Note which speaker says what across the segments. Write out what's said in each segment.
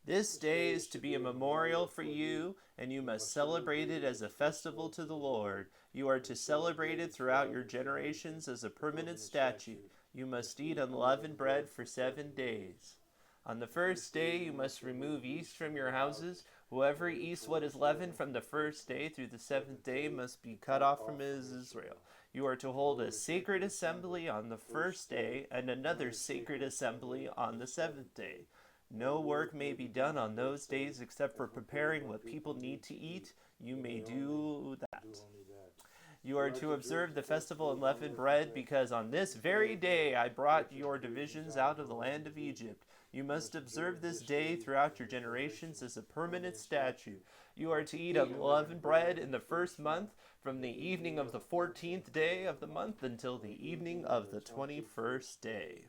Speaker 1: This day is to be a memorial for you, and you must celebrate it as a festival to the Lord. You are to celebrate it throughout your generations as a permanent statute. You must eat unleavened bread for 7 days. On the first day you must remove yeast from your houses. Whoever eats what is leavened from the first day through the 7th day must be cut off from Israel. You are to hold a sacred assembly on the first day and another sacred assembly on the 7th day. No work may be done on those days except for preparing what people need to eat. You may do that. You are to observe the festival of unleavened bread, because on this very day I brought your divisions out of the land of Egypt. You must observe this day throughout your generations as a permanent statute. You are to eat unleavened bread in the first month, from the evening of the 14th day of the month until the evening of the 21st day.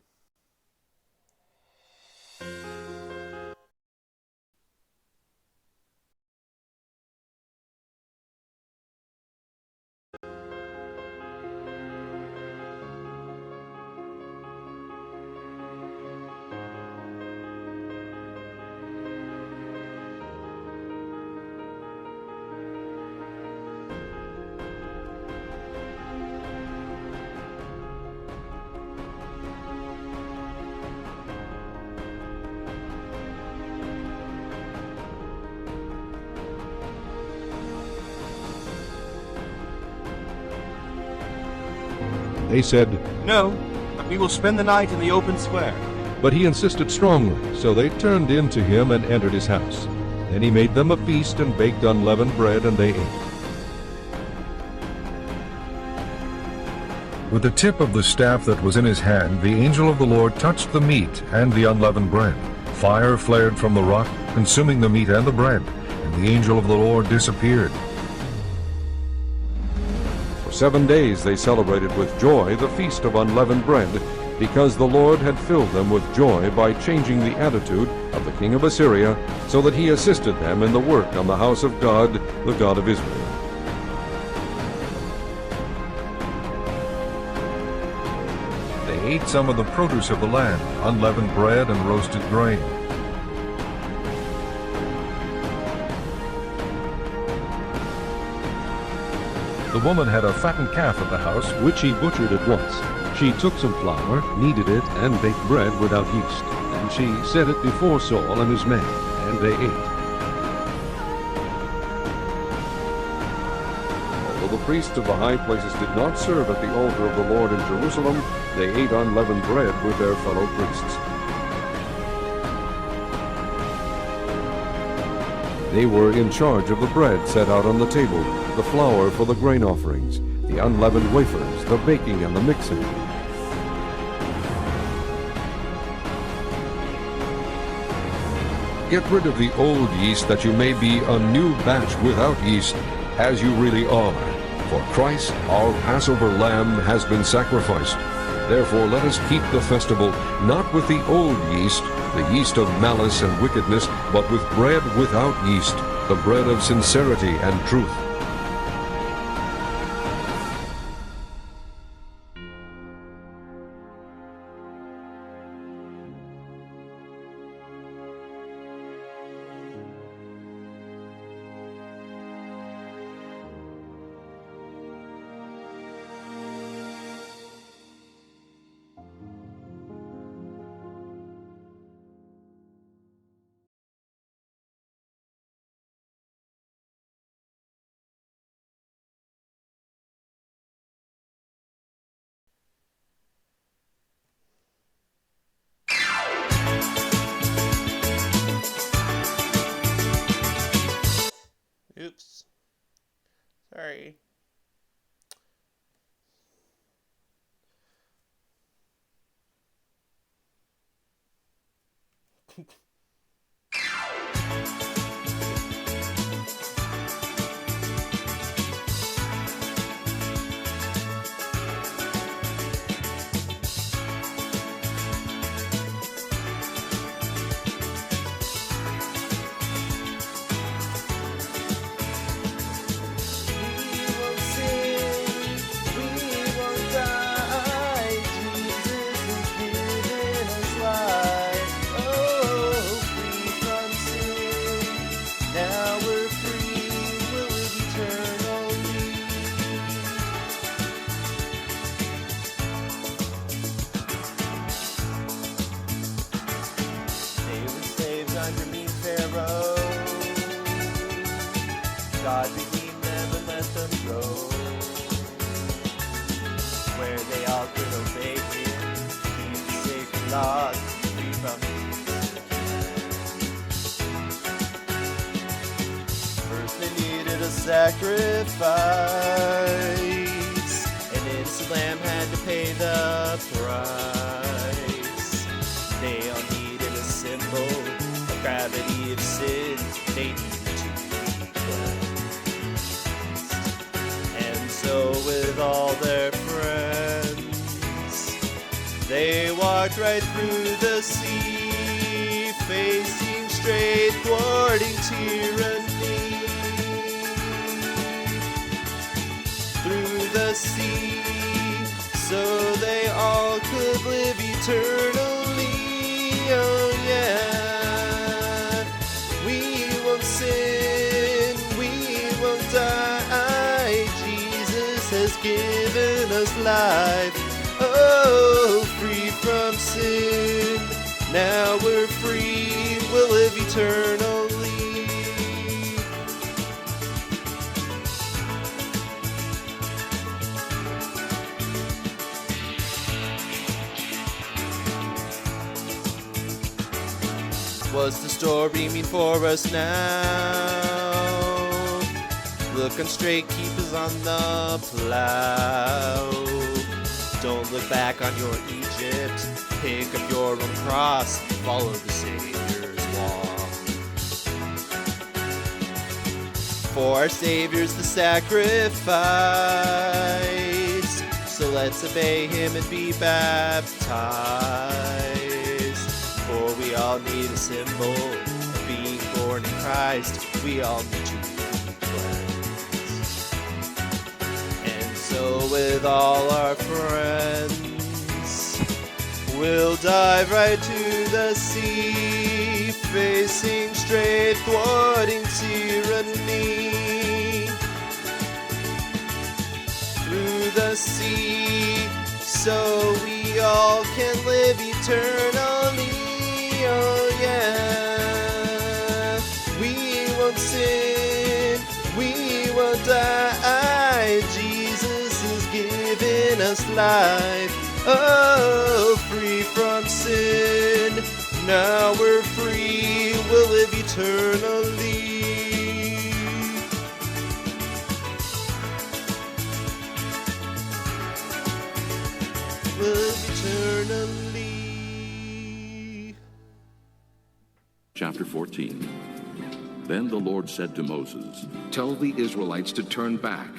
Speaker 2: They said,
Speaker 3: "No, but we will spend the night in the open square."
Speaker 2: but he insisted strongly, so they turned in to him and entered his house. Then he made them a feast and baked unleavened bread, and they ate. With the tip of the staff that was in his hand, the angel of the Lord touched the meat and the unleavened bread. Fire flared from the rock, consuming the meat and the bread, and the angel of the Lord disappeared. For 7 days they celebrated with joy the feast of unleavened bread, because the Lord had filled them with joy by changing the attitude of the king of Assyria, so that he assisted them in the work on the house of God, the God of Israel. They ate some of the produce of the land, unleavened bread and roasted grain. The woman had a fattened calf at the house, which she butchered at once. She took some flour, kneaded it, and baked bread without yeast. And she set it before Saul and his men, and they ate. Although the priests of the high places did not serve at the altar of the Lord in Jerusalem, they ate unleavened bread with their fellow priests. They were in charge of the bread set out on the table, the flour for the grain offerings, the unleavened wafers, the baking and the mixing. Get rid of the old yeast, that you may be a new batch without yeast, as you really are. For Christ, our Passover lamb, has been sacrificed. Therefore let us keep the festival, not with the old yeast, the yeast of malice and wickedness, but with bread without yeast, the bread of sincerity and truth.
Speaker 1: Oops. Sorry. God redeemed them and let them go, where they all could obey him, keep the sacred laws, free from first they needed a sacrifice. An innocent lamb had to pay the price. They all needed a symbol of gravity of sin. They needed to be cleansed. And so with all their friends, they walked right through the sea, facing straight, thwarting tyranny. Through the sea, so they all could live eternally. Oh yeah, we won't sin, we won't die. Jesus has given us life. Oh, free from sin, now we're free, we'll live eternally. What's the story mean for us now? Looking straight, keep us on the plow. Don't look back on your Egypt. Pick up your own cross. Follow the Savior's walk. For our Savior's the sacrifice. So let's obey him and be baptized. For we all need a symbol of being born in Christ. We all need to be cleansed. And so with all our friends, we'll dive right to the sea, facing straight, thwarting tyranny. Through the sea, so we all can live eternally. Oh yeah, we won't sin, we won't die. Jesus has given us life. Oh, free from sin, now we're free, we'll live eternally. We'll live eternally.
Speaker 4: Chapter 14. Then the Lord said to Moses,
Speaker 2: Tell the Israelites to turn back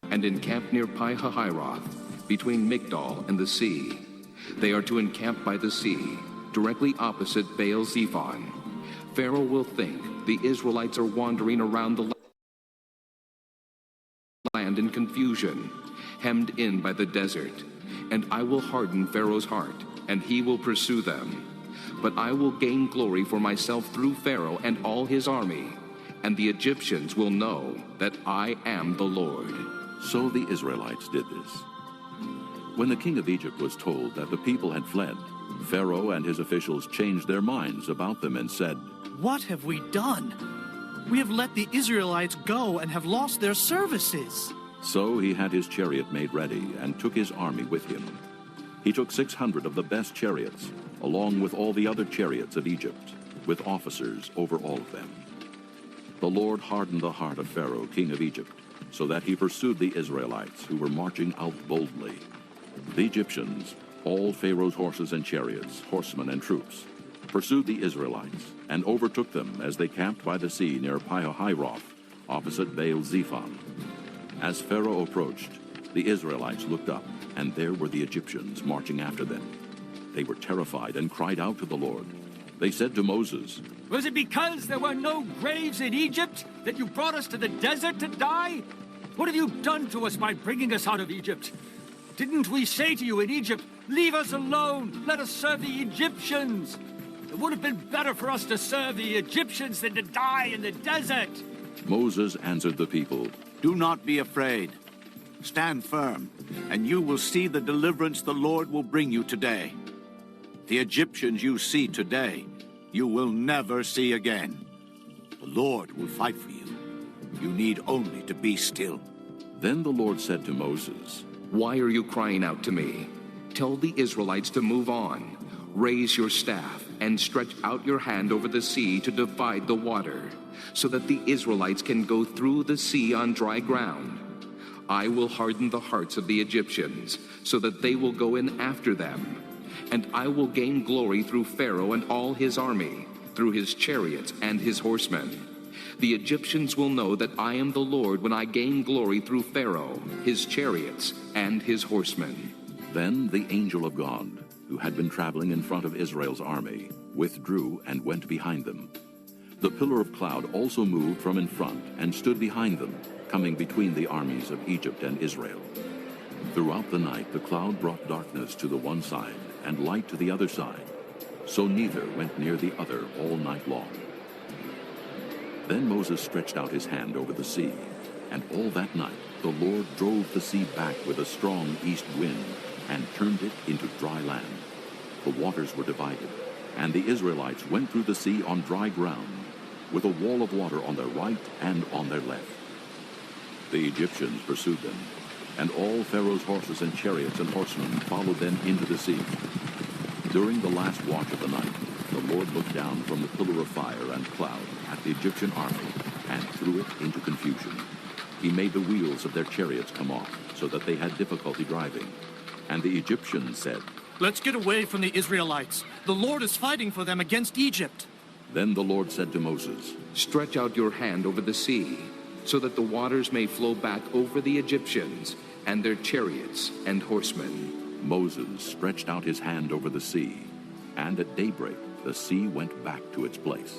Speaker 2: and encamp near Pi-hahiroth, between Migdol and the sea. They are to encamp by the sea, directly opposite Baal-zephon. Pharaoh will think the Israelites are wandering around the land in confusion, hemmed in by the desert. And I will harden Pharaoh's heart, and he will pursue them. But I will gain glory for myself through Pharaoh and all his army, and the Egyptians will know that I am the Lord.
Speaker 4: So the Israelites did this. When the king of Egypt was told that the people had fled, Pharaoh and his officials changed their minds about them and said,
Speaker 5: What have we done? We have let the Israelites go and have lost their services.
Speaker 4: So he had his chariot made ready and took his army with him. He took 600 of the best chariots, along with all the other chariots of Egypt, with officers over all of them. The Lord hardened the heart of Pharaoh, king of Egypt, so that he pursued the Israelites, who were marching out boldly. The Egyptians, all Pharaoh's horses and chariots, horsemen and troops, pursued the Israelites and overtook them as they camped by the sea near Pi-hahiroth, opposite Baal-zephon. As Pharaoh approached, the Israelites looked up, and there were the Egyptians marching after them. They were terrified and cried out to the Lord. They said to Moses,
Speaker 6: Was it because there were no graves in Egypt that you brought us to the desert to die? What have you done to us by bringing us out of Egypt? Didn't we say to you in Egypt, leave us alone, let us serve the Egyptians? It would have been better for us to serve the Egyptians than to die in the desert.
Speaker 4: Moses answered the people,
Speaker 7: Do not be afraid. Stand firm, and you will see the deliverance the Lord will bring you today. The Egyptians you see today, you will never see again. The Lord will fight for you. You need only to be still.
Speaker 4: Then the Lord said to Moses,
Speaker 8: Why are you crying out to me? Tell the Israelites to move on. Raise your staff and stretch out your hand over the sea to divide the water, so that the Israelites can go through the sea on dry ground. I will harden the hearts of the Egyptians, so that they will go in after them. And I will gain glory through Pharaoh and all his army, through his chariots and his horsemen. The Egyptians will know that I am the Lord when I gain glory through Pharaoh, his chariots, and his horsemen.
Speaker 4: Then the angel of God, who had been traveling in front of Israel's army, withdrew and went behind them. The pillar of cloud also moved from in front and stood behind them, coming between the armies of Egypt and Israel. Throughout the night the cloud brought darkness to the one side and light to the other side, so neither went near the other all night long. Then Moses stretched out his hand over the sea, and all that night the Lord drove the sea back with a strong east wind and turned it into dry land. The waters were divided, and the Israelites went through the sea on dry ground, with a wall of water on their right and on their left. The Egyptians pursued them, and all Pharaoh's horses and chariots and horsemen followed them into the sea. During the last watch of the night, the Lord looked down from the pillar of fire and cloud at the Egyptian army and threw it into confusion. He made the wheels of their chariots come off, so that they had difficulty driving. And the Egyptians said,
Speaker 5: Let's get away from the Israelites. The Lord is fighting for them against Egypt.
Speaker 4: Then the Lord said to Moses,
Speaker 8: Stretch out your hand over the sea, so that the waters may flow back over the Egyptians and their chariots and horsemen.
Speaker 4: Moses stretched out his hand over the sea, and at daybreak the sea went back to its place.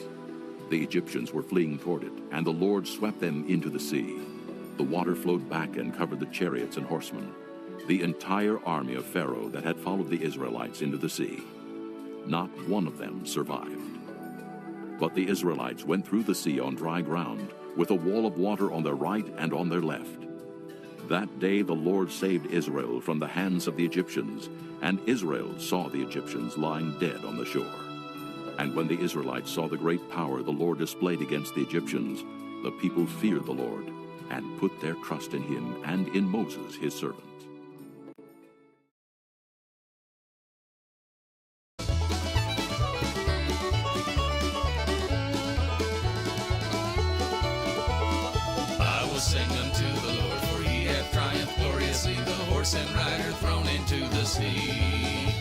Speaker 4: The Egyptians were fleeing toward it, and the Lord swept them into the sea. The water flowed back and covered the chariots and horsemen, the entire army of Pharaoh that had followed the Israelites into the sea. Not one of them survived. But the Israelites went through the sea on dry ground, with a wall of water on their right and on their left. That day the Lord saved Israel from the hands of the Egyptians, and Israel saw the Egyptians lying dead on the shore. And when the Israelites saw the great power the Lord displayed against the Egyptians, the people feared the Lord, and put their trust in him and in Moses his servant.
Speaker 9: I will sing unto the Lord, for he hath triumphed gloriously, the horse and rider thrown into the sea.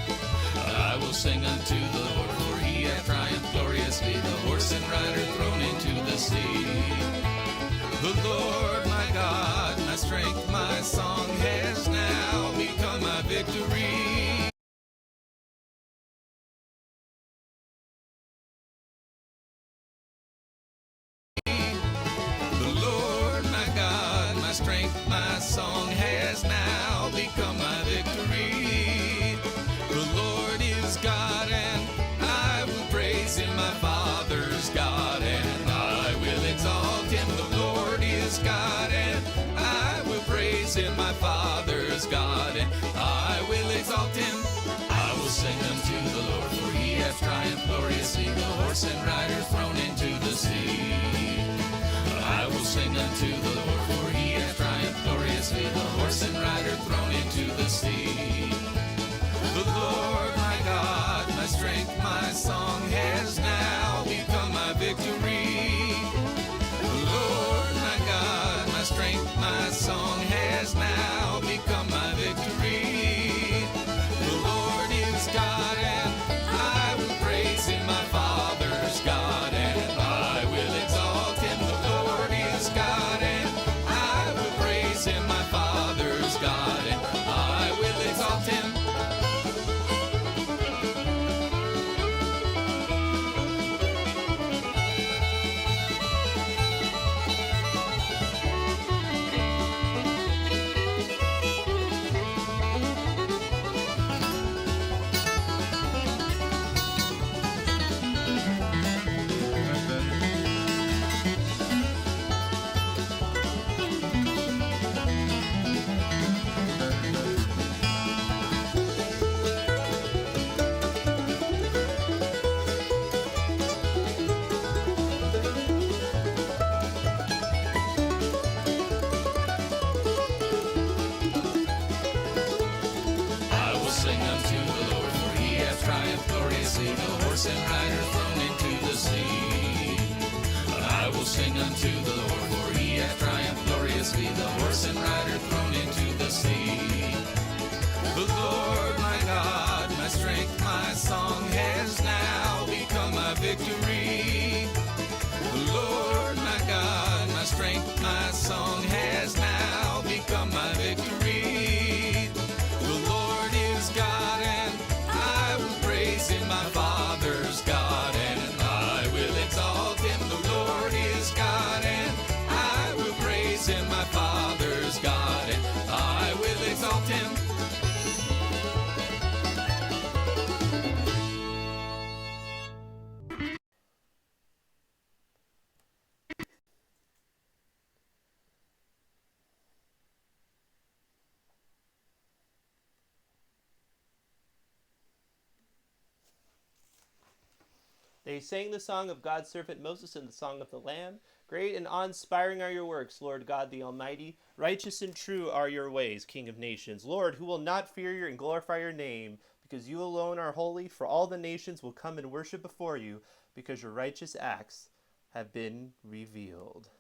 Speaker 9: I will sing unto the Lord, for he hath triumphed gloriously, the horse and rider thrown into the sea. The Lord my God, my strength, my song has now become my victory. The Lord my God, my strength, my song has now become my victory. The Lord is God, and I will praise him, my Father's God, and I will exalt him. The Lord is God, and I will praise him, my Father's God, and I will exalt him. I will sing unto the Lord, for he hath triumphed gloriously, the horse and rider thrown into the sea. I will sing unto the Lord, for he hath triumphed gloriously, the horse and rider thrown into the sea. The Lord my God, my strength, my song has now become my victory. The Lord my God, my strength, my song has now become my victory. The Lord is God, and I will praise him, my Father's God, and I will exalt him. The Lord is God, and I will praise him, my Father's God, and I will exalt him. horse and rider thrown into the sea. I will sing unto the Lord, for he hath triumphed gloriously, the horse and rider thrown into the sea. The Lord my God, my strength, my song has now become my victory. The Lord my God, my strength, my song has now become my victory. The Lord is God and I will praise him, my Father's God, and I will exalt him. The Lord is God and I will praise him, my Father's God, and I will exalt him.
Speaker 1: They sang the song of God's servant Moses and the song of the Lamb. Great and awe-inspiring are your works, Lord God the Almighty. Righteous and true are your ways, King of nations. Lord, who will not fear you and glorify your name, because you alone are holy, for all the nations will come and worship before you, because your righteous acts have been revealed.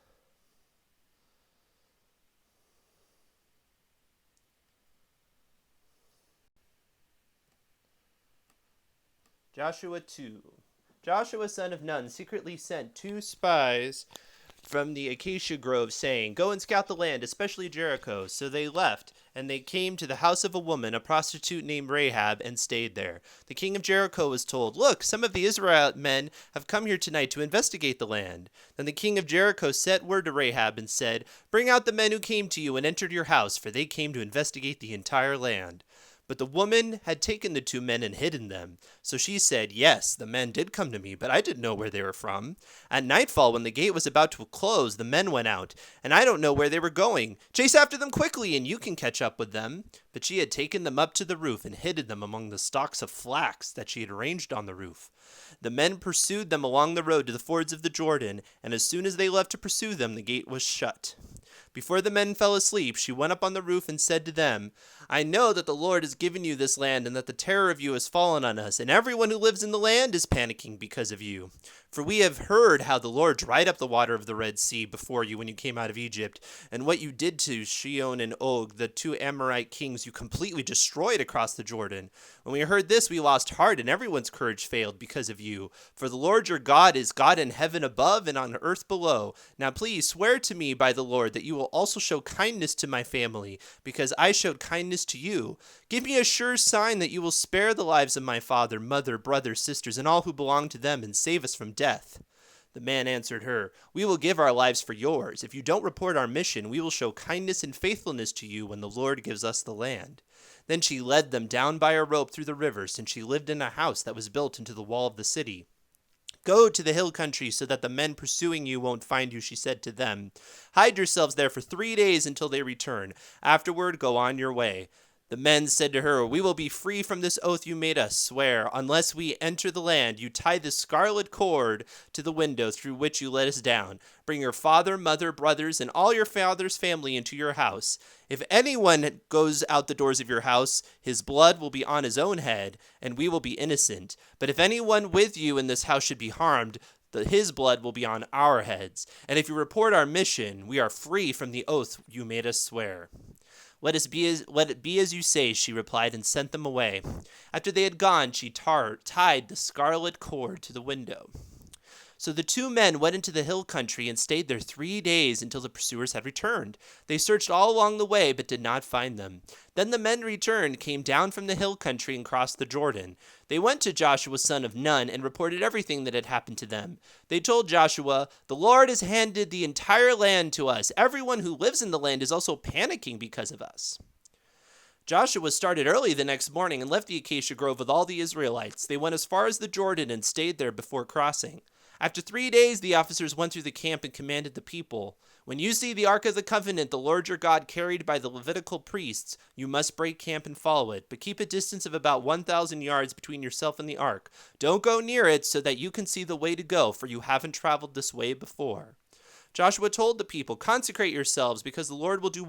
Speaker 1: Joshua 2. Joshua son of Nun secretly sent 2 spies from the acacia grove, saying, "Go and scout the land, especially Jericho." So they left, and they came to the house of a woman, a prostitute named Rahab, and stayed there. The king of Jericho was told, "Look, some of the Israelite men have come here tonight to investigate the land." Then the king of Jericho sent word to Rahab and said, "Bring out the men who came to you and entered your house, for they came to investigate the entire land." But the woman had taken the 2 men and hidden them. So she said, "Yes, the men did come to me, but I didn't know where they were from. At nightfall, when the gate was about to close, the men went out, and I don't know where they were going. Chase after them quickly, and you can catch up with them." But she had taken them up to the roof and hidden them among the stalks of flax that she had arranged on the roof. The men pursued them along the road to the fords of the Jordan, and as soon as they left to pursue them, the gate was shut. Before the men fell asleep, she went up on the roof and said to them, "I know that the Lord has given you this land and that the terror of you has fallen on us, and everyone who lives in the land is panicking because of you. For we have heard how the Lord dried up the water of the Red Sea before you when you came out of Egypt, and what you did to Sihon and Og, the 2 Amorite kings you completely destroyed across the Jordan. When we heard this, we lost heart, and everyone's courage failed because of you. For the Lord your God is God in heaven above and on earth below. Now please swear to me by the Lord that you will also show kindness to my family, because I showed kindness to you. Give me a sure sign that you will spare the lives of my father, mother, brothers, sisters, and all who belong to them, and save us from death." The man answered her, "We will give our lives for yours. If you don't report our mission, we will show kindness and faithfulness to you when the Lord gives us the land." Then she led them down by a rope through the river, since she lived in a house that was built into the wall of the city. "Go to the hill country so that the men pursuing you won't find you," she said to them. "Hide yourselves there for 3 days until they return. Afterward, go on your way." The men said to her, "We will be free from this oath you made us swear. Unless we enter the land, you tie this scarlet cord to the window through which you let us down. Bring your father, mother, brothers, and all your father's family into your house. If anyone goes out the doors of your house, his blood will be on his own head, and we will be innocent. But if anyone with you in this house should be harmed, his blood will be on our heads. And if you report our mission, we are free from the oath you made us swear." Let it be as you say," she replied, and sent them away. After they had gone, she tied the scarlet cord to the window. So the 2 men went into the hill country and stayed there 3 days until the pursuers had returned. They searched all along the way, but did not find them. Then the men returned, came down from the hill country, and crossed the Jordan. They went to Joshua son of Nun and reported everything that had happened to them. They told Joshua, "The Lord has handed the entire land to us. Everyone who lives in the land is also panicking because of us." Joshua started early the next morning and left the acacia grove with all the Israelites. They went as far as the Jordan and stayed there before crossing. After 3 days, the officers went through the camp and commanded the people, "When you see the Ark of the Covenant, the Lord your God, carried by the Levitical priests, you must break camp and follow it, but keep a distance of about 1,000 yards between yourself and the Ark. Don't go near it so that you can see the way to go, for you haven't traveled this way before." Joshua told the people, "Consecrate yourselves, because the Lord will do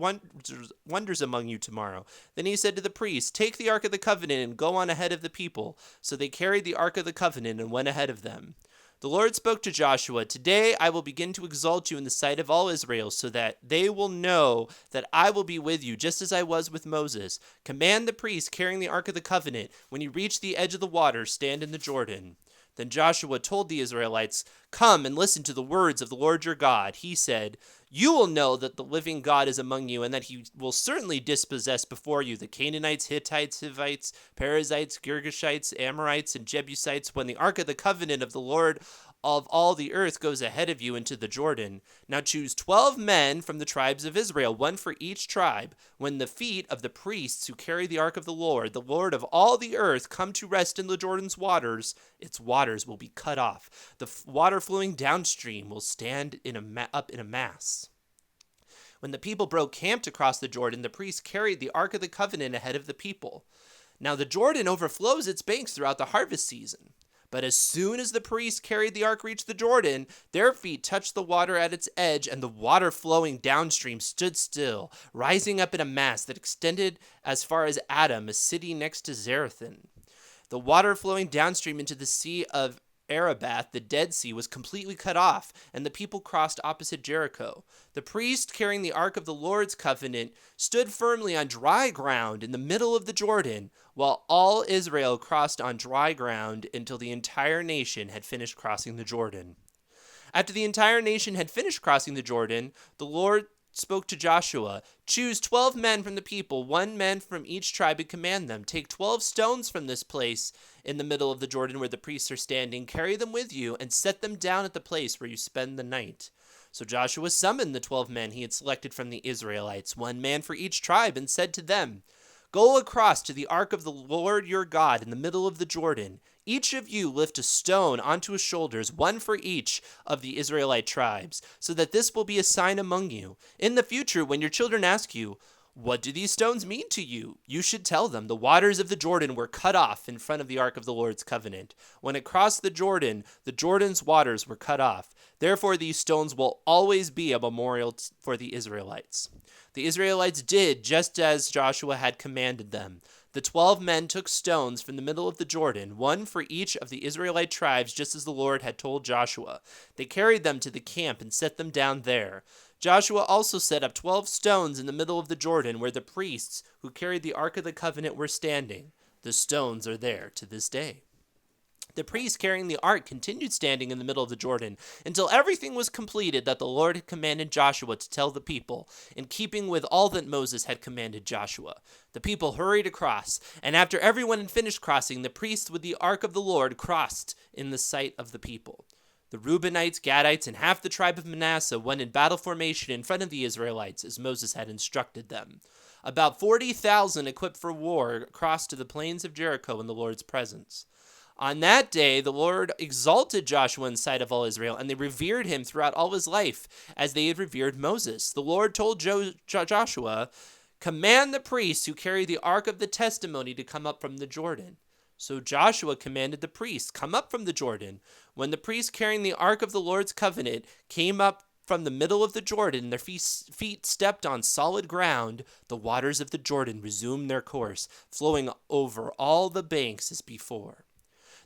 Speaker 1: wonders among you tomorrow." Then he said to the priests, "Take the Ark of the Covenant and go on ahead of the people." So they carried the Ark of the Covenant and went ahead of them. The Lord spoke to Joshua, "Today I will begin to exalt you in the sight of all Israel, so that they will know that I will be with you, just as I was with Moses. Command the priests carrying the Ark of the Covenant, when you reach the edge of the water, stand in the Jordan." Then Joshua told the Israelites, "Come and listen to the words of the Lord your God." He said, "You will know that the living God is among you, and that he will certainly dispossess before you the Canaanites, Hittites, Hivites, Perizzites, Girgashites, Amorites, and Jebusites, when the Ark of the Covenant of the Lord of all the earth goes ahead of you into the Jordan. Now choose 12 men from the tribes of Israel, one for each tribe. When the feet of the priests who carry the ark of the Lord of all the earth, come to rest in the Jordan's waters, its waters will be cut off. The water flowing downstream will stand up in a mass." When the people broke camp to cross the Jordan, the priests carried the Ark of the Covenant ahead of the people. Now the Jordan overflows its banks throughout the harvest season. But as soon as the priests carried the ark reached the Jordan, their feet touched the water at its edge, and the water flowing downstream stood still, rising up in a mass that extended as far as Adam, a city next to Zarethan. The water flowing downstream into the Sea of Arabat, the Dead Sea, was completely cut off, and the people crossed opposite Jericho. The priest carrying the Ark of the Lord's covenant stood firmly on dry ground in the middle of the Jordan, while all Israel crossed on dry ground until the entire nation had finished crossing the Jordan. After the entire nation had finished crossing the Jordan, the Lord spoke to Joshua, "Choose 12 men from the people, 1 man from each tribe, and command them. Take 12 stones from this place in the middle of the Jordan where the priests are standing. Carry them with you and set them down at the place where you spend the night." So Joshua summoned the 12 men he had selected from the Israelites, 1 man for each tribe, and said to them, "Go across to the ark of the Lord your God in the middle of the Jordan. Each of you lift a stone onto his shoulders, 1 for each of the Israelite tribes, so that this will be a sign among you. In the future, when your children ask you, 'What do these stones mean to you?' you should tell them, 'The waters of the Jordan were cut off in front of the ark of the Lord's covenant. When it crossed the Jordan's waters were cut off. Therefore these stones will always be a memorial for the Israelites." The Israelites did just as Joshua had commanded them. The 12 men took stones from the middle of the Jordan, 1 for each of the Israelite tribes, just as the Lord had told Joshua. They carried them to the camp and set them down there. Joshua also set up 12 stones in the middle of the Jordan, where the priests who carried the Ark of the Covenant were standing. The stones are there to this day. The priests carrying the ark continued standing in the middle of the Jordan until everything was completed that the Lord had commanded Joshua to tell the people, in keeping with all that Moses had commanded Joshua. The people hurried across, and after everyone had finished crossing, the priests with the ark of the Lord crossed in the sight of the people. The Reubenites, Gadites, and half the tribe of Manasseh went in battle formation in front of the Israelites, as Moses had instructed them. About 40,000 equipped for war crossed to the plains of Jericho in the Lord's presence. On that day, the Lord exalted Joshua in sight of all Israel, and they revered him throughout all his life, as they had revered Moses. The Lord told Joshua, "Command the priests who carry the ark of the testimony to come up from the Jordan." So Joshua commanded the priests, "Come up from the Jordan." When the priests carrying the ark of the Lord's covenant came up from the middle of the Jordan, their feet stepped on solid ground, the waters of the Jordan resumed their course, flowing over all the banks as before.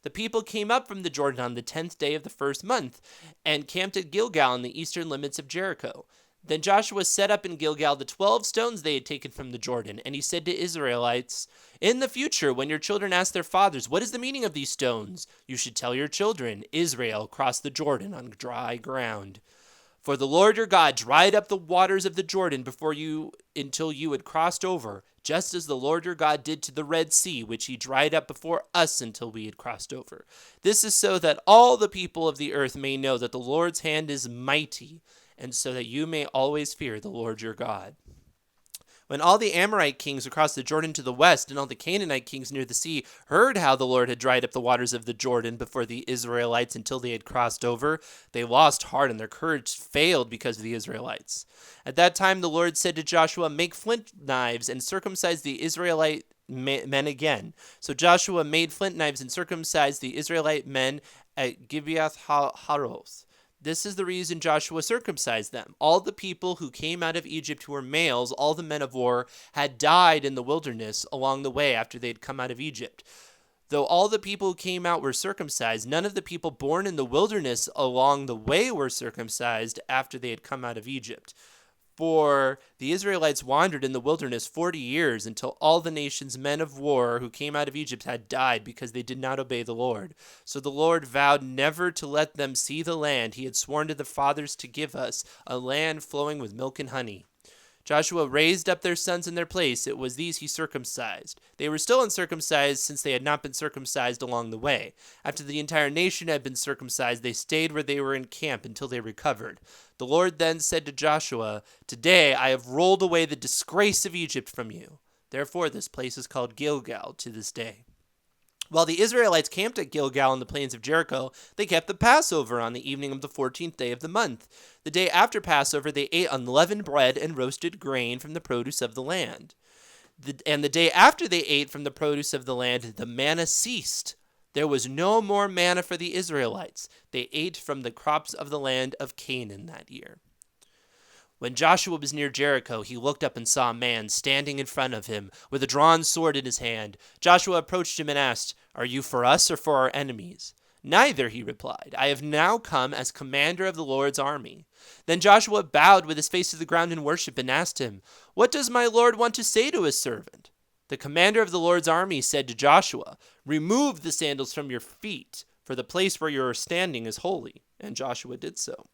Speaker 1: The people came up from the Jordan on the 10th day of the first month and camped at Gilgal in the eastern limits of Jericho. Then Joshua set up in Gilgal the 12 stones they had taken from the Jordan, and he said to Israelites, "In the future, when your children ask their fathers, 'What is the meaning of these stones?' you should tell your children, 'Israel crossed the Jordan on dry ground.' For the Lord your God dried up the waters of the Jordan before you until you had crossed over, just as the Lord your God did to the Red Sea, which he dried up before us until we had crossed over. This is so that all the people of the earth may know that the Lord's hand is mighty, and so that you may always fear the Lord your God." When all the Amorite kings across the Jordan to the west and all the Canaanite kings near the sea heard how the Lord had dried up the waters of the Jordan before the Israelites until they had crossed over, they lost heart and their courage failed because of the Israelites. At that time the Lord said to Joshua, "Make flint knives and circumcise the Israelite men again." So Joshua made flint knives and circumcised the Israelite men at Gibeath Haroth. This is the reason Joshua circumcised them. All the people who came out of Egypt who were males, all the men of war, had died in the wilderness along the way after they had come out of Egypt. Though all the people who came out were circumcised, none of the people born in the wilderness along the way were circumcised after they had come out of Egypt. For the Israelites wandered in the wilderness 40 years until all the nation's men of war who came out of Egypt had died because they did not obey the Lord. So the Lord vowed never to let them see the land he had sworn to the fathers to give us, a land flowing with milk and honey. Joshua raised up their sons in their place. It was these he circumcised. They were still uncircumcised since they had not been circumcised along the way. After the entire nation had been circumcised, they stayed where they were in camp until they recovered. The Lord then said to Joshua, "Today I have rolled away the disgrace of Egypt from you." Therefore this place is called Gilgal to this day. While the Israelites camped at Gilgal in the plains of Jericho, they kept the Passover on the evening of the 14th day of the month. The day after Passover, they ate unleavened bread and roasted grain from the produce of the land. And the day after they ate from the produce of the land, the manna ceased. There was no more manna for the Israelites. They ate from the crops of the land of Canaan that year. When Joshua was near Jericho, he looked up and saw a man standing in front of him with a drawn sword in his hand. Joshua approached him and asked, "Are you for us or for our enemies?" "Neither," he replied. "I have now come as commander of the Lord's army." Then Joshua bowed with his face to the ground in worship and asked him, "What does my Lord want to say to his servant?" The commander of the Lord's army said to Joshua, "Remove the sandals from your feet, for the place where you are standing is holy." And Joshua did so.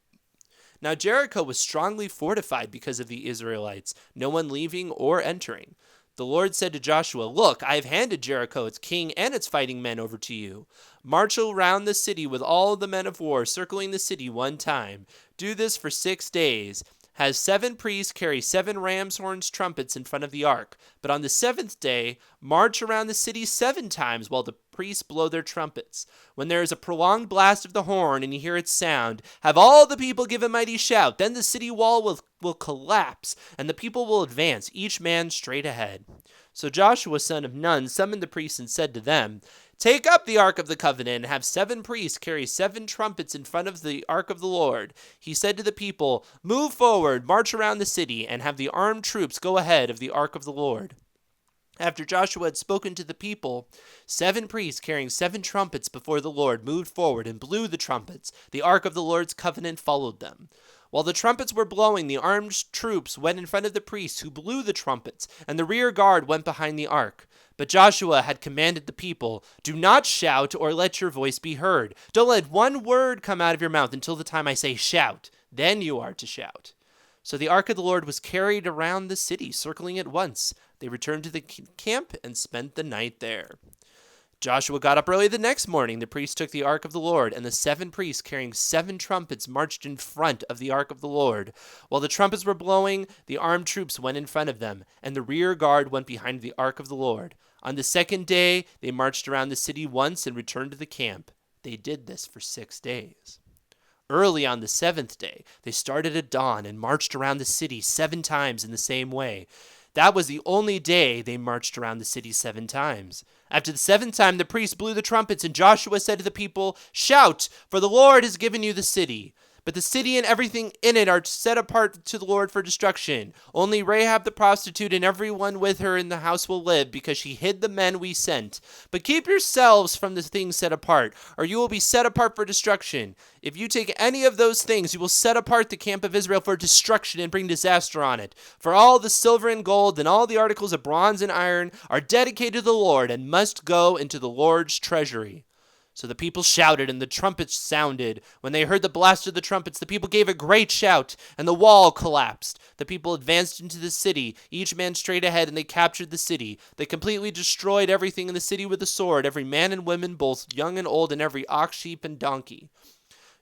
Speaker 1: Now Jericho was strongly fortified because of the Israelites, no one leaving or entering. The Lord said to Joshua, "Look, I have handed Jericho, its king, and its fighting men over to you. March around the city with all the men of war, circling the city one time. Do this for 6 days. Have 7 priests carry 7 ram's horns trumpets in front of the ark. But on the 7th day, march around the city 7 times while the priests blow their trumpets. When there is a prolonged blast of the horn and you hear its sound, have all the people give a mighty shout. Then the city wall will collapse, and the people will advance, each man straight ahead." So Joshua, son of Nun, summoned the priests and said to them, "Take up the Ark of the Covenant and have 7 priests carry 7 trumpets in front of the Ark of the Lord." He said to the people, "Move forward, march around the city, and have the armed troops go ahead of the Ark of the Lord." After Joshua had spoken to the people, 7 priests carrying 7 trumpets before the Lord moved forward and blew the trumpets. The Ark of the Lord's covenant followed them. While the trumpets were blowing, the armed troops went in front of the priests who blew the trumpets, and the rear guard went behind the ark. But Joshua had commanded the people, "Do not shout or let your voice be heard. Don't let one word come out of your mouth until the time I say shout. Then you are to shout." So the ark of the Lord was carried around the city, circling it once. They returned to the camp and spent the night there. Joshua got up early the next morning. The priests took the ark of the Lord, and the 7 priests carrying 7 trumpets marched in front of the ark of the Lord. While the trumpets were blowing, the armed troops went in front of them, and the rear guard went behind the ark of the Lord. On the 2nd day, they marched around the city once and returned to the camp. They did this for 6 days. Early on the 7th day, they started at dawn and marched around the city 7 times in the same way. That was the only day they marched around the city 7 times. After the 7th time, the priests blew the trumpets, and Joshua said to the people, "Shout, for the Lord has given you the city." But the city and everything in it are set apart to the Lord for destruction. Only Rahab the prostitute and everyone with her in the house will live, because she hid the men we sent. But keep yourselves from the things set apart, or you will be set apart for destruction. If you take any of those things, you will set apart the camp of Israel for destruction and bring disaster on it. For all the silver and gold and all the articles of bronze and iron are dedicated to the Lord and must go into the Lord's treasury. So the people shouted, and the trumpets sounded. When they heard the blast of the trumpets, the people gave a great shout, and the wall collapsed. The people advanced into the city, each man straight ahead, and they captured the city. They completely destroyed everything in the city with the sword, every man and woman, both young and old, and every ox, sheep, and donkey.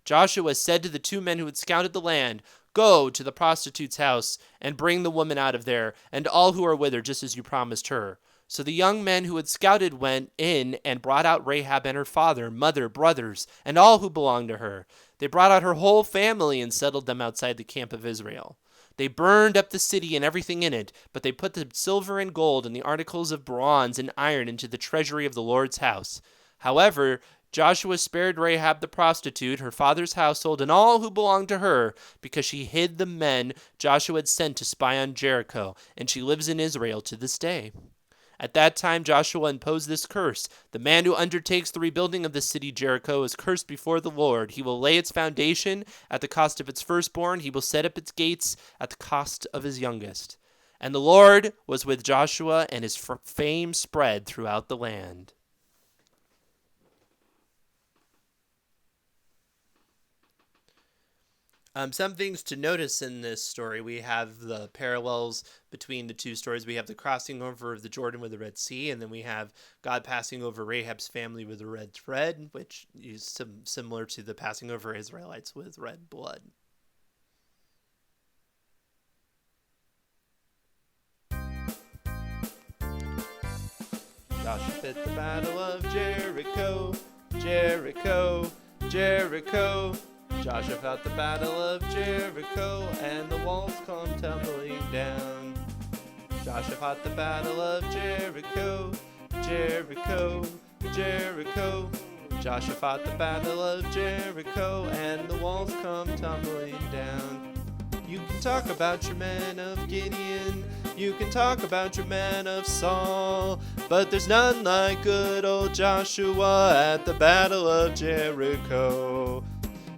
Speaker 1: Joshua said to the 2 men who had scouted the land, "Go to the prostitute's house, and bring the woman out of there, and all who are with her, just as you promised her." So the young men who had scouted went in and brought out Rahab and her father, mother, brothers, and all who belonged to her. They brought out her whole family and settled them outside the camp of Israel. They burned up the city and everything in it, but they put the silver and gold and the articles of bronze and iron into the treasury of the Lord's house. However, Joshua spared Rahab the prostitute, her father's household, and all who belonged to her, because she hid the men Joshua had sent to spy on Jericho, and she lives in Israel to this day. At that time Joshua imposed this curse: the man who undertakes the rebuilding of the city Jericho is cursed before the Lord. He will lay its foundation at the cost of its firstborn. He will set up its gates at the cost of his youngest. And the Lord was with Joshua, and his fame spread throughout the land. Some things to notice in this story. We have the parallels between the two stories. We have the crossing over of the Jordan with the Red Sea, and then we have God passing over Rahab's family with the red thread, which is similar to the passing over Israelites with red blood. Joshua at the battle of Jericho, Jericho, Jericho. Joshua fought the battle of Jericho, and the walls come tumbling down. Joshua fought the battle of Jericho, Jericho, Jericho. Joshua fought the battle of Jericho, and the walls come tumbling down. You can talk about your men of Gideon, you can talk about your men of Saul, but there's none like good old Joshua at the battle of Jericho.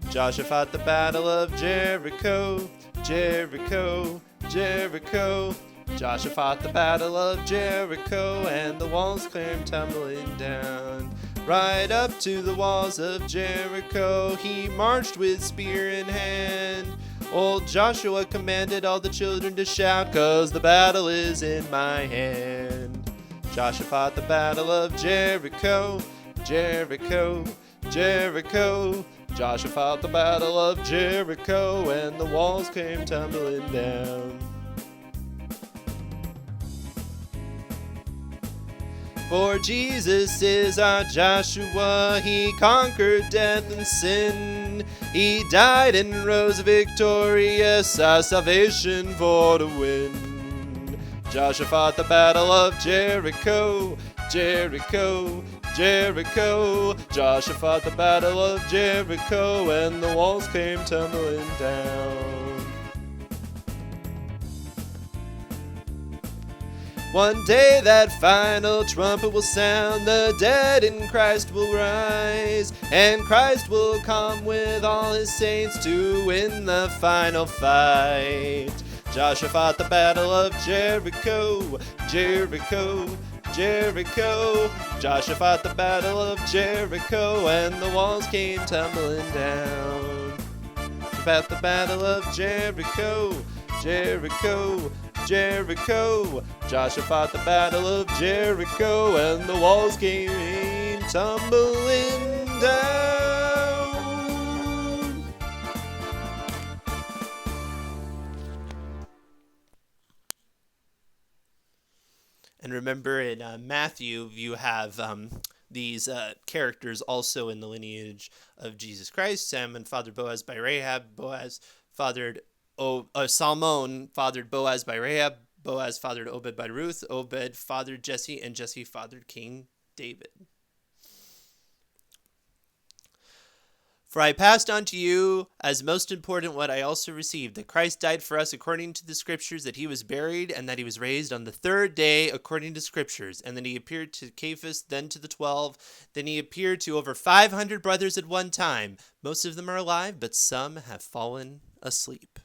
Speaker 1: Joshua fought the battle of Jericho, Jericho, Jericho. Joshua fought the battle of Jericho, and the walls came tumbling down. Right up to the walls of Jericho, he marched with spear in hand. Old Joshua commanded all the children to shout, 'cause the battle is in my hand. Joshua fought the battle of Jericho, Jericho, Jericho. Joshua fought the battle of Jericho, and the walls came tumbling down. For Jesus is our Joshua, he conquered death and sin. He died and rose victorious, our salvation for to win. Joshua fought the battle of Jericho, Jericho, Jericho. Joshua fought the battle of Jericho, and the walls came tumbling down. One day that final trumpet will sound, the dead in Christ will rise, and Christ will come with all his saints to win the final fight. Joshua fought the battle of Jericho, Jericho, Jericho. Joshua fought the battle of Jericho, and the walls came tumbling down. Fought the battle of Jericho, Jericho, Jericho. Joshua fought the battle of Jericho, and the walls came tumbling down. And remember, in Matthew, you have these characters also in the lineage of Jesus Christ. Salmon fathered Boaz by Rahab. Boaz fathered Salmon fathered Boaz by Rahab. Boaz fathered Obed by Ruth. Obed fathered Jesse, and Jesse fathered King David. For I passed on to you as most important what I also received, that Christ died for us according to the Scriptures, that he was buried, and that he was raised on the third day according to Scriptures. And then he appeared to Cephas, then to the 12. Then he appeared to over 500 brothers at one time. Most of them are alive, but some have fallen asleep.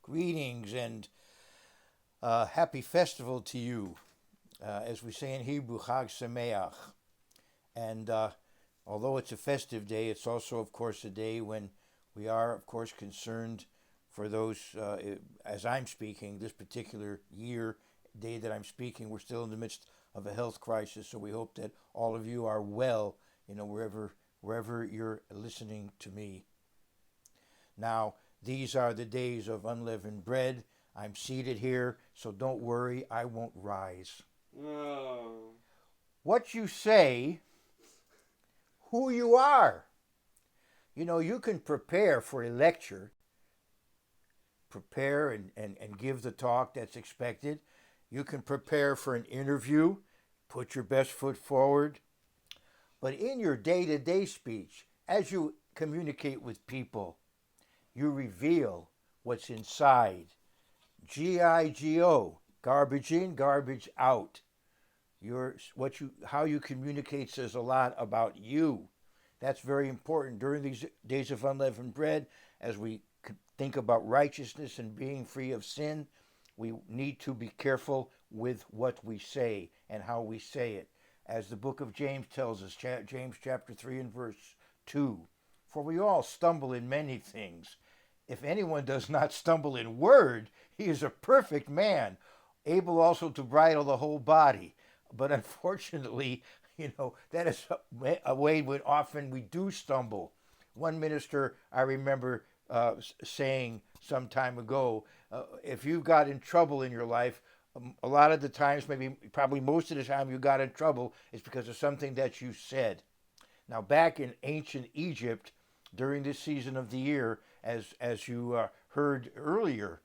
Speaker 10: Greetings and happy festival to you. As we say in Hebrew, Chag Sameach. And although it's a festive day, it's also, of course, a day when we are, of course, concerned for those, as I'm speaking, this particular day that I'm speaking, we're still in the midst of a health crisis. So we hope that all of you are well, wherever you're listening to me. Now, these are the days of unleavened bread. I'm seated here, so don't worry, I won't rise.
Speaker 1: Oh.
Speaker 10: What you say, who you are. You know, you can prepare for a lecture, prepare and give the talk that's expected. You can prepare for an interview, put your best foot forward. But in your day-to-day speech, as you communicate with people, you reveal what's inside. GIGO, garbage in, garbage out. How you communicate says a lot about you. That's very important during these days of unleavened bread. As we think about righteousness and being free of sin, we need to be careful with what we say and how we say it. As the book of James tells us, James chapter 3 and verse 2, for we all stumble in many things. If anyone does not stumble in word, he is a perfect man, able also to bridle the whole body. But unfortunately, that is a way when often we do stumble. One minister I remember saying some time ago, if you got in trouble in your life, a lot of the times, probably most of the time you got in trouble is because of something that you said. Now, back in ancient Egypt, during this season of the year, as you heard earlier,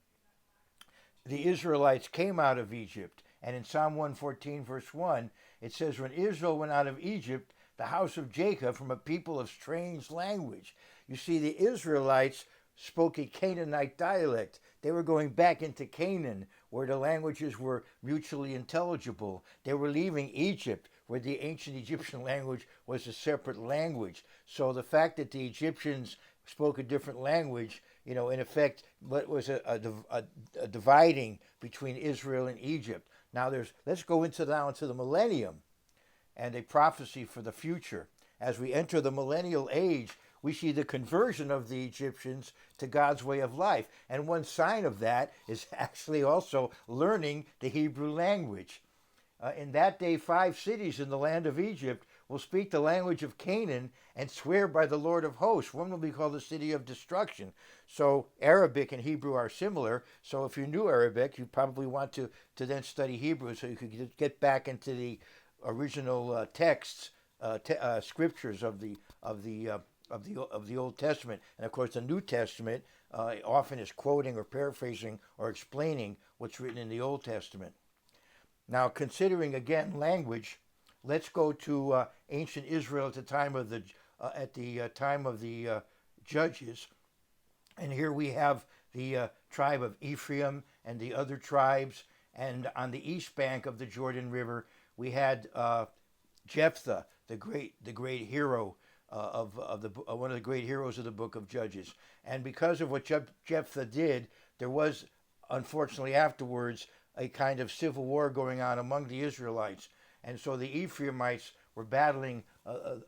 Speaker 10: the Israelites came out of Egypt. And in Psalm 114, verse 1, it says, when Israel went out of Egypt, the house of Jacob, from a people of strange language. You see, the Israelites spoke a Canaanite dialect. They were going back into Canaan, where the languages were mutually intelligible. They were leaving Egypt, where the ancient Egyptian language was a separate language. So the fact that the Egyptians spoke a different language, in effect, what was a dividing between Israel and Egypt. Now let's go into the millennium and a prophecy for the future. As we enter the millennial age, we see the conversion of the Egyptians to God's way of life. And one sign of that is actually also learning the Hebrew language. In that day, 5 cities in the land of Egypt will speak the language of Canaan and swear by the Lord of hosts. One will be called the city of destruction. So Arabic and Hebrew are similar. So if you knew Arabic, you probably want to then study Hebrew so you could get back into the original texts, scriptures of the Old Testament. And of course, the New Testament often is quoting or paraphrasing or explaining what's written in the Old Testament. Now, considering again language, let's go to ancient Israel at the time of the judges, and here we have the tribe of Ephraim and the other tribes, and on the east bank of the Jordan River we had Jephthah, the great hero one of the great heroes of the book of Judges. And because of what Jephthah did, there was unfortunately afterwards a kind of civil war going on among the Israelites. And so the Ephraimites were battling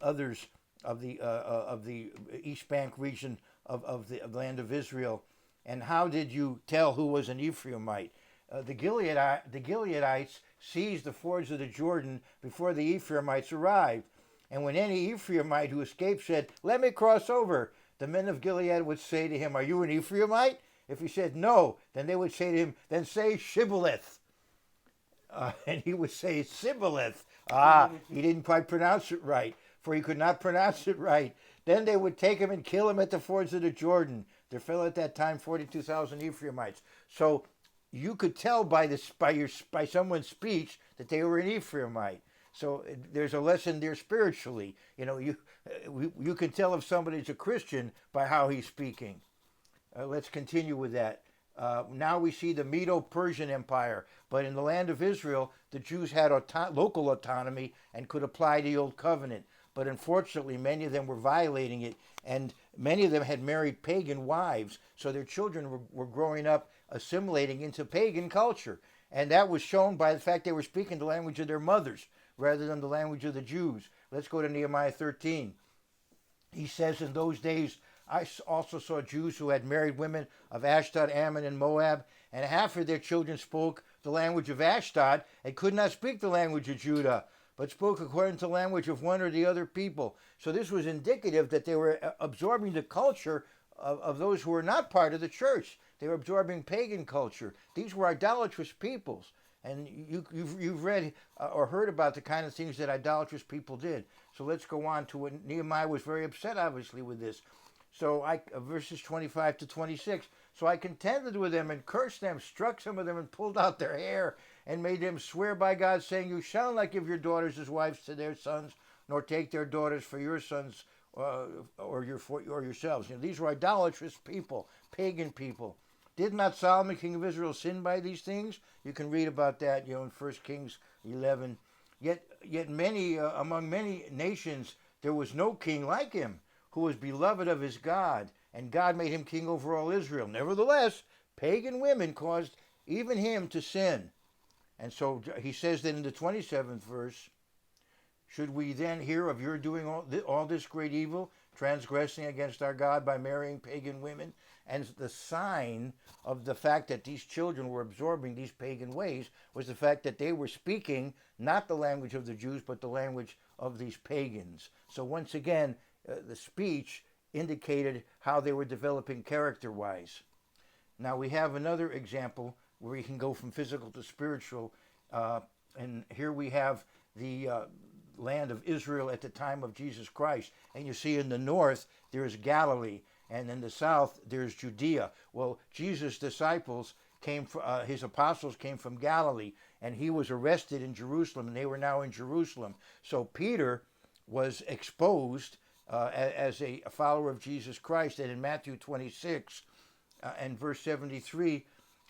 Speaker 10: others of the East Bank region of the land of Israel. And how did you tell who was an Ephraimite? The Gileadites seized the fords of the Jordan before the Ephraimites arrived. And when any Ephraimite who escaped said, "Let me cross over," the men of Gilead would say to him, "Are you an Ephraimite?" If he said no, then they would say to him, "Then say Shibboleth." And he would say Sibboleth. He didn't quite pronounce it right, for he could not pronounce it right. Then they would take him and kill him at the fords of the Jordan. There fell at that time 42,000 Ephraimites. So you could tell by someone's speech that they were an Ephraimite. So there's a lesson there spiritually. You can tell if somebody's a Christian by how he's speaking. Let's continue with that. Now we see the Medo-Persian Empire, but in the land of Israel, the Jews had local autonomy and could apply the Old Covenant. But unfortunately, many of them were violating it, and many of them had married pagan wives, so their children were growing up assimilating into pagan culture. And that was shown by the fact they were speaking the language of their mothers rather than the language of the Jews. Let's go to Nehemiah 13. He says, in those days, I also saw Jews who had married women of Ashdod, Ammon, and Moab, and half of their children spoke the language of Ashdod and could not speak the language of Judah, but spoke according to the language of one or the other people. So this was indicative that they were absorbing the culture of those who were not part of the church. They were absorbing pagan culture. These were idolatrous peoples. And you've read or heard about the kind of things that idolatrous people did. So let's go on to what Nehemiah was very upset, obviously, with this. So verses 25 to 26. So I contended with them and cursed them, struck some of them and pulled out their hair and made them swear by God, saying, you shall not give your daughters as wives to their sons, nor take their daughters for your sons or yourselves. These were idolatrous people, pagan people. Did not Solomon, king of Israel, sin by these things? You can read about that, in 1 Kings 11. Yet among many nations there was no king like him, who was beloved of his God, and God made him king over all Israel. Nevertheless, pagan women caused even him to sin. And so he says that in the 27th verse, should we then hear of your doing all this great evil, transgressing against our God by marrying pagan women? And the sign of the fact that these children were absorbing these pagan ways was the fact that they were speaking not the language of the Jews, but the language of these pagans. So once again, the speech indicated how they were developing character-wise. Now we have another example where we can go from physical to spiritual, and here we have the land of Israel at the time of Jesus Christ. And you see in the north, there's Galilee, and in the south, there's Judea. Well, Jesus' disciples his apostles came from Galilee, and he was arrested in Jerusalem, and they were now in Jerusalem. So Peter was exposed as a follower of Jesus Christ, and in Matthew 26 and verse 73,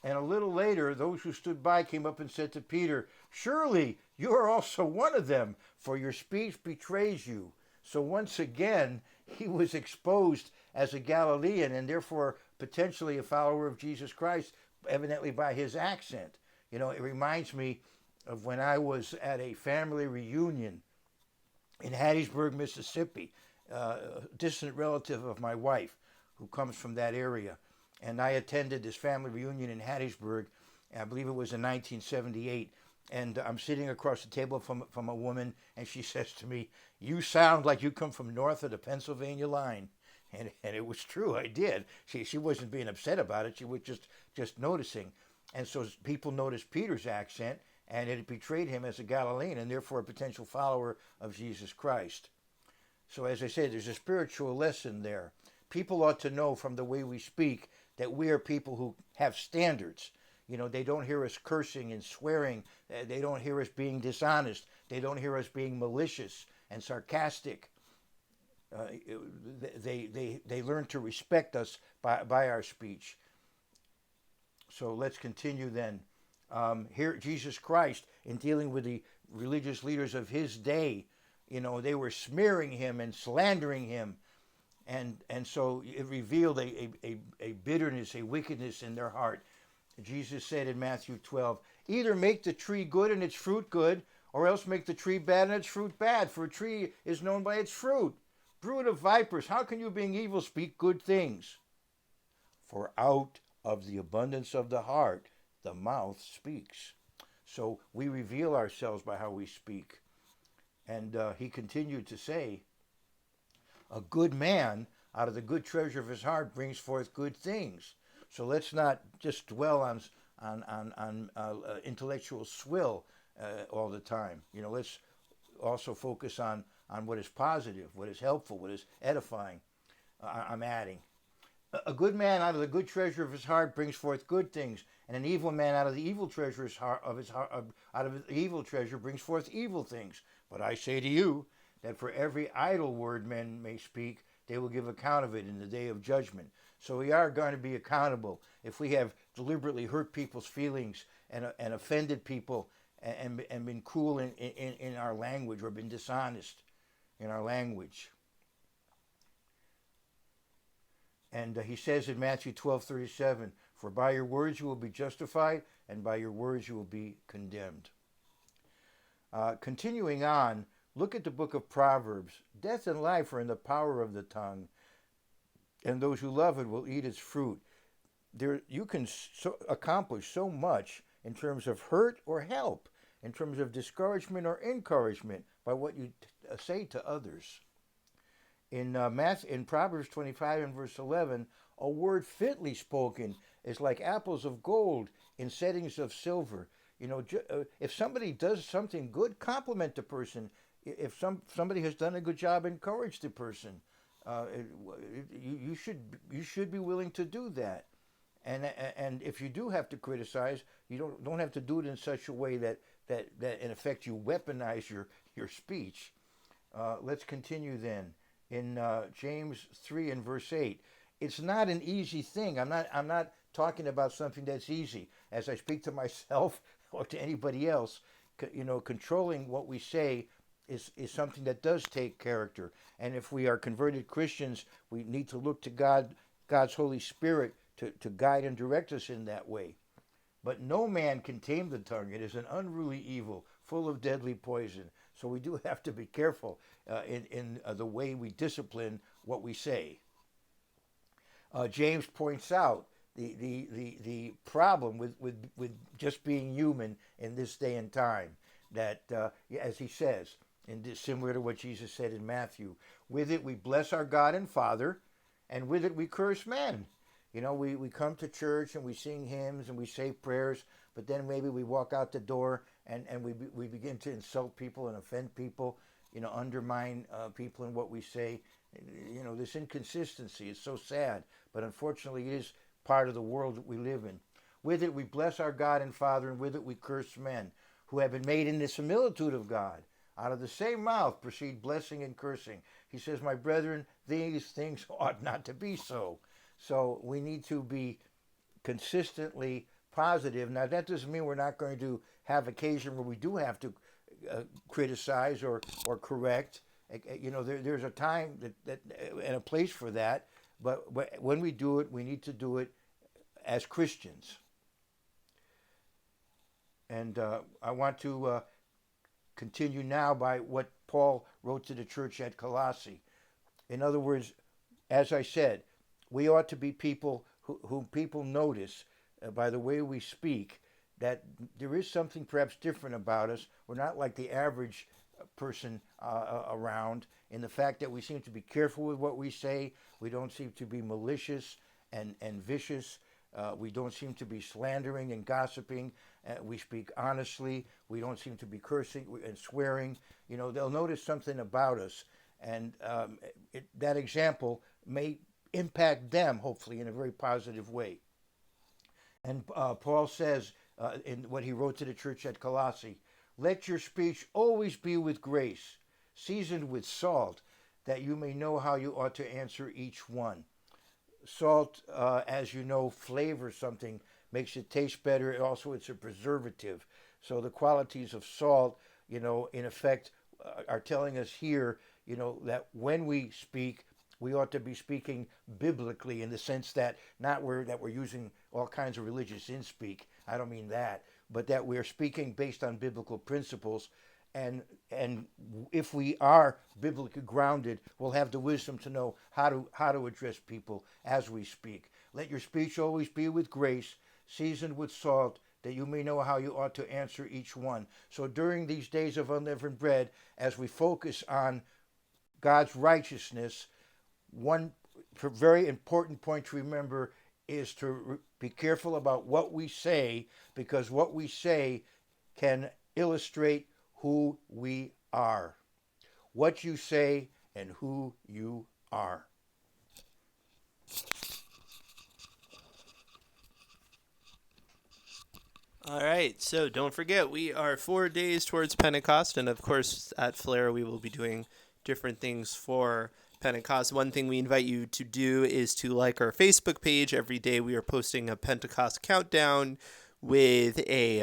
Speaker 10: and a little later, those who stood by came up and said to Peter, surely you are also one of them, for your speech betrays you. So once again, he was exposed as a Galilean and therefore potentially a follower of Jesus Christ, evidently by his accent. It reminds me of when I was at a family reunion in Hattiesburg, Mississippi, a distant relative of my wife who comes from that area. And I attended this family reunion in Hattiesburg, I believe it was in 1978. And I'm sitting across the table from a woman, and she says to me, you sound like you come from north of the Pennsylvania line. And it was true, I did. She wasn't being upset about it, she was just noticing. And so people noticed Peter's accent, and it betrayed him as a Galilean, and therefore a potential follower of Jesus Christ. So as I said, there's a spiritual lesson there. People ought to know from the way we speak that we are people who have standards. They don't hear us cursing and swearing. They don't hear us being dishonest. They don't hear us being malicious and sarcastic. They learn to respect us by our speech. So let's continue then. Here, Jesus Christ, in dealing with the religious leaders of his day, they were smearing him and slandering him. And so it revealed a bitterness, a wickedness in their heart. Jesus said in Matthew 12, either make the tree good and its fruit good, or else make the tree bad and its fruit bad, for a tree is known by its fruit. Brood of vipers, how can you, being evil, speak good things? For out of the abundance of the heart, the mouth speaks. So we reveal ourselves by how we speak. And he continued to say, a good man out of the good treasure of his heart brings forth good things. So let's not just dwell on intellectual swill all the time. Let's also focus on what is positive, what is helpful, what is edifying. I'm adding. A good man out of the good treasure of his heart brings forth good things, and an evil man out of the evil treasure brings forth evil things. But I say to you that for every idle word men may speak, they will give account of it in the day of judgment. So we are going to be accountable if we have deliberately hurt people's feelings and offended people and been cruel in our language or been dishonest in our language. And he says in Matthew 12:37, for by your words you will be justified, and by your words you will be condemned. Continuing on, look at the book of Proverbs. Death and life are in the power of the tongue, and those who love it will eat its fruit. You can accomplish so much in terms of hurt or help, in terms of discouragement or encouragement by what you say to others. In Proverbs 25 and verse 11, a word fitly spoken is like apples of gold in settings of silver. If somebody does something good, compliment the person. If somebody has done a good job, encourage the person. You should be willing to do that. And if you do have to criticize, you don't have to do it in such a way that in effect you weaponize your speech. Let's continue then in James 3 and verse 8. It's not an easy thing. I'm not talking about something that's easy. As I speak to myself or to anybody else, controlling what we say is something that does take character. And if we are converted Christians, we need to look to God's Holy Spirit to guide and direct us in that way. But no man can tame the tongue. It is an unruly evil, full of deadly poison. So we do have to be careful in the way we discipline what we say. James points out the problem with just being human in this day and time. That, as he says, similar to what Jesus said in Matthew, with it we bless our God and Father, and with it we curse men. We come to church and we sing hymns and we say prayers, but then maybe we walk out the door and we begin to insult people and offend people, undermine people in what we say. This inconsistency is so sad, but unfortunately it is part of the world that we live in. With it we bless our God and Father, and with it we curse men, who have been made in the similitude of God. Out of the same mouth proceed blessing and cursing. He says, my brethren, these things ought not to be so. So we need to be consistently positive. Now, that doesn't mean we're not going to have occasion where we do have to criticize or correct. There's a time that and a place for that. But when we do it, we need to do it as Christians. And I want to continue now by what Paul wrote to the church at Colossae. In other words, as I said, we ought to be people whom people notice by the way we speak that there is something perhaps different about us. We're not like the average person around in the fact that we seem to be careful with what we say. We don't seem to be malicious and vicious. We don't seem to be slandering and gossiping. We speak honestly. We don't seem to be cursing and swearing. They'll notice something about us. And that example may impact them, hopefully, in a very positive way. And Paul says in what he wrote to the church at Colossae, let your speech always be with grace, seasoned with salt, that you may know how you ought to answer each one. Salt, as you know, flavors something, makes it taste better. It's a preservative. So the qualities of salt, in effect, are telling us here, that when we speak, we ought to be speaking biblically in the sense that not that we're using all kinds of religious inspeak. I don't mean that, but that we're speaking based on biblical principles. And if we are biblically grounded, we'll have the wisdom to know how to address people as we speak. Let your speech always be with grace, seasoned with salt, that you may know how you ought to answer each one. So during these days of unleavened bread, as we focus on God's righteousness, one very important point to remember is to be careful about what we say, because what we say can illustrate who we are. What you say and who you are.
Speaker 1: All right, so don't forget, we are 4 days towards Pentecost, and of course at Flair we will be doing different things for Pentecost. One thing we invite you to do is to like our Facebook page. Every day we are posting a Pentecost countdown with a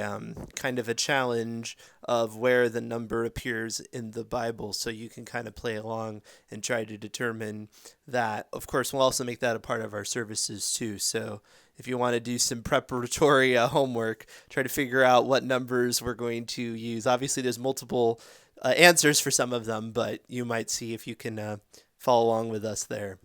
Speaker 1: kind of a challenge of where the number appears in the Bible, so you can kind of play along and try to determine that. Of course, we'll also make that a part of our services too, so if you want to do some preparatory homework, try to figure out what numbers we're going to use. Obviously, there's multiple answers for some of them, but you might see if you can follow along with us there.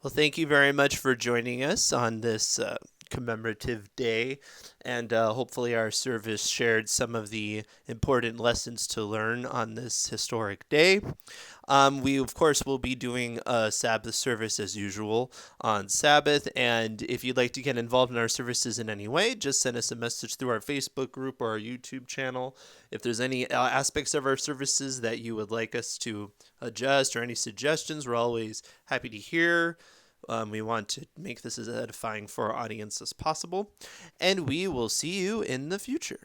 Speaker 1: Well, thank you very much for joining us on this commemorative day, and hopefully our service shared some of the important lessons to learn on this historic day. We, of course, will be doing a Sabbath service as usual on Sabbath, and if you'd like to get involved in our services in any way, just send us a message through our Facebook group or our YouTube channel. If there's any aspects of our services that you would like us to adjust or any suggestions, we're always happy to hear. We want to make this as edifying for our audience as possible, and we will see you in the future.